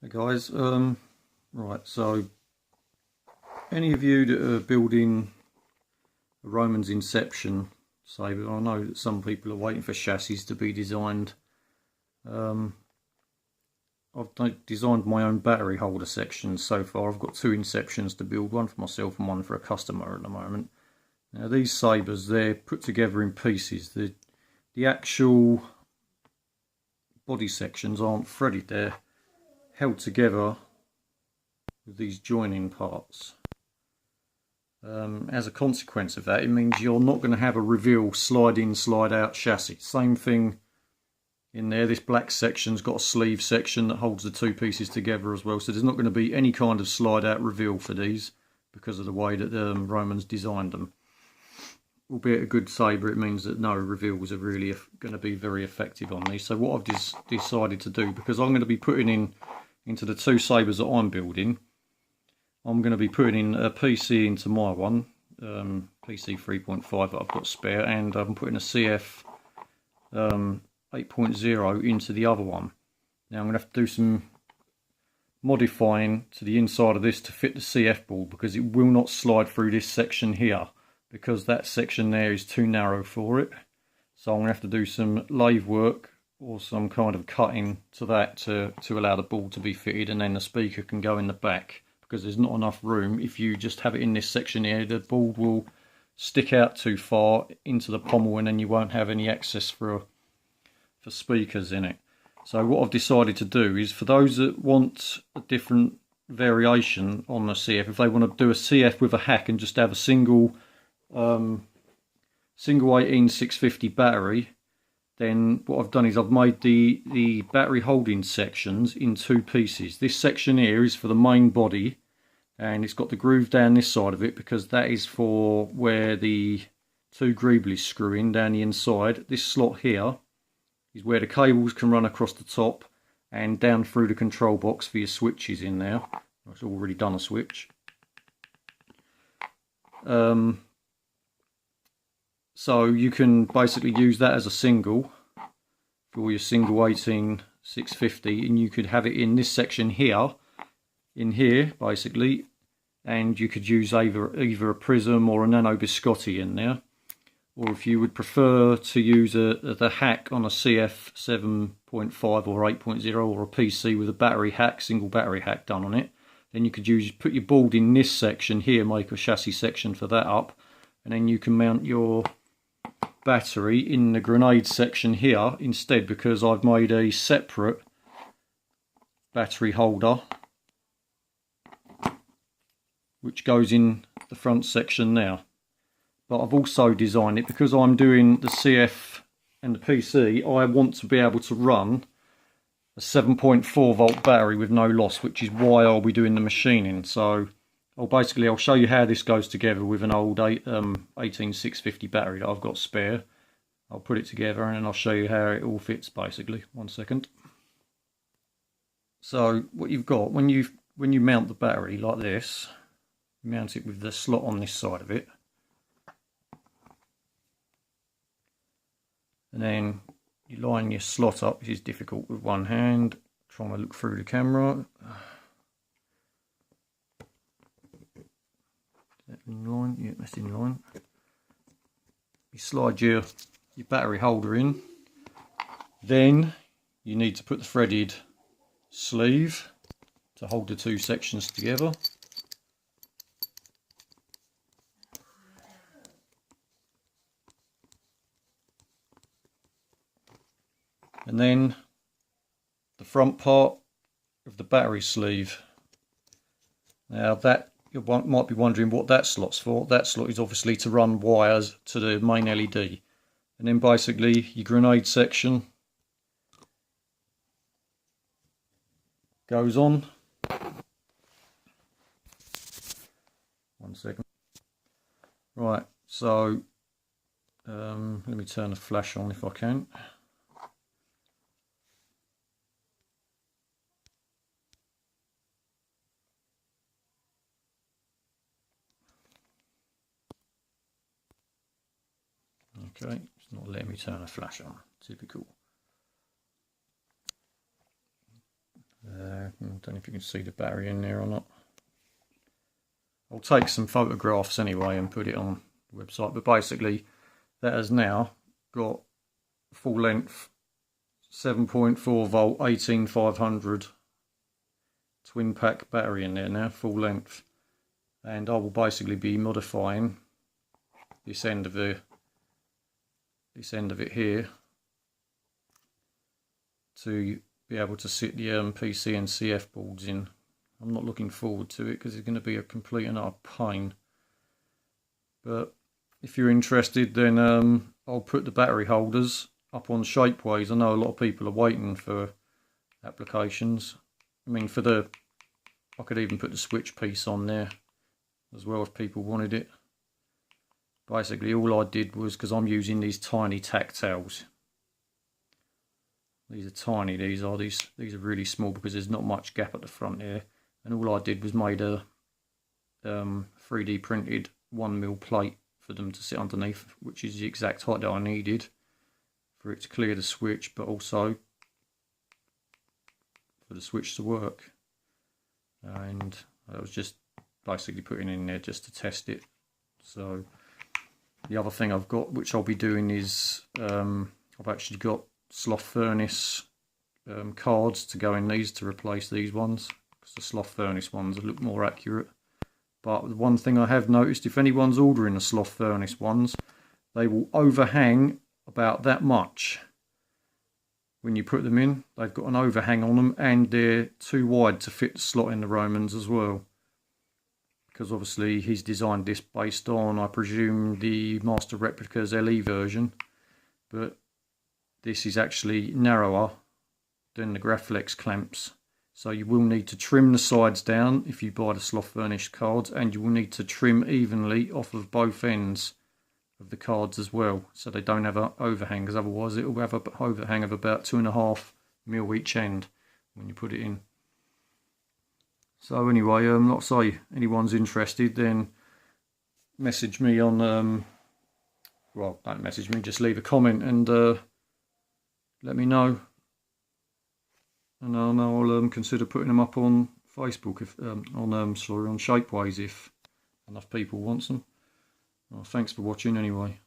Hey guys, right, so any of you that are building a Romans Inception saber, I know that some people are waiting for chassis to be designed. I've designed my own battery holder sections so far. I've got two Inceptions to build, one for myself and one for a customer at the moment. Now these sabers, they're put together in pieces. The actual body sections aren't threaded, they're held together with these joining parts. As a consequence of that, it means you're not going to have a reveal slide in slide out chassis. Same thing in there. This black section's got a sleeve section that holds the two pieces together as well, so there's not going to be any kind of slide out reveal for these because of the way that Romans designed them. Albeit a good saber, it means that no reveals are really going to be very effective on these. So what I've decided to do, because I'm going to be putting into the two sabers that I'm building, I'm going to be putting in a PC into my one, PC 3.5 that I've got spare, and I'm putting a CF 8.0 into the other one. Now I'm going to have to do some modifying to the inside of this to fit the CF ball, because it will not slide through this section here, because that section there is too narrow for it. So I'm going to have to do some lathe work or some kind of cutting to that to allow the ball to be fitted, and then the speaker can go in the back, because there's not enough room. If you just have it in this section here, the ball will stick out too far into the pommel, and then you won't have any access for speakers in it. So what I've decided to do is, for those that want a different variation on the CF, if they want to do a CF with a hack and just have a single 18650 battery, then what I've done is I've made the battery holding sections in two pieces. This section here is for the main body, and it's got the groove down this side of it, because that is for where the two greeblies screw in down the inside. This slot here is where the cables can run across the top and down through the control box for your switches in there. I've already done a switch. So you can basically use that as a single for your single 18650, and you could have it in this section here, in here basically, and you could use either a prism or a nano biscotti in there. Or if you would prefer to use the hack on a CF 7.5 or 8.0 or a PC with a battery hack, single battery hack done on it, then you could put your board in this section here, make a chassis section for that up, and then you can mount your battery in the grenade section here instead, because I've made a separate battery holder which goes in the front section now. But I've also designed it, because I'm doing the CF and the PC, I want to be able to run a 7.4 volt battery with no loss, which is why I'll be doing the machining. So I'll show you how this goes together with an old 18650 battery that I've got spare. I'll put it together and then I'll show you how it all fits basically. 1 second. So what you've got, when you mount the battery like this, you mount it with the slot on this side of it. And then you line your slot up, which is difficult with one hand, trying to look through the camera. In line, yeah, that's in line. You slide your battery holder in, then you need to put the threaded sleeve to hold the two sections together. And then the front part of the battery sleeve. Now that you might be wondering what that slot's for. That slot is obviously to run wires to the main LED. And then basically your grenade section goes on. 1 second. Right, so let me turn the flash on if I can. Okay, it's not letting me turn a flash on. Typical. I don't know if you can see the battery in there or not. I'll take some photographs anyway and put it on the website, but basically that has now got full length 7.4 volt 18500 twin pack battery in there now, full length, and I will basically be modifying this end of it here to be able to sit the PC and CF boards in. I'm not looking forward to it because it's going to be a complete and utter pain, but if you're interested, then I'll put the battery holders up on shapeways. I know a lot of people are waiting for applications. I mean, I could even put the switch piece on there as well if people wanted it. Basically all I did was, because I'm using these tiny tactiles, these are tiny, these are really small because there's not much gap at the front here, and all I did was made a 3D printed 1mm plate for them to sit underneath, which is the exact height that I needed for it to clear the switch, but also for the switch to work. And I was just basically putting in there just to test it. So the other thing I've got, which I'll be doing, is I've actually got sloth furnace cards to go in these to replace these ones, because the sloth furnace ones look more accurate. But the one thing I have noticed, if anyone's ordering the sloth furnace ones, they will overhang about that much when you put them in. They've got an overhang on them, and they're too wide to fit the slot in the Romans as well, because obviously he's designed this based on, I presume, the Master Replica's LE version, but this is actually narrower than the Graflex clamps, so you will need to trim the sides down if you buy the sloth furnished cards, and you will need to trim evenly off of both ends of the cards as well, so they don't have an overhang, because otherwise it will have an overhang of about 2.5mm each end when you put it in. So anyway, like I say, anyone's interested, then message me on, well, don't message me, just leave a comment and let me know, and I'll consider putting them up on Facebook, if on Shapeways, if enough people want them. Well, thanks for watching anyway.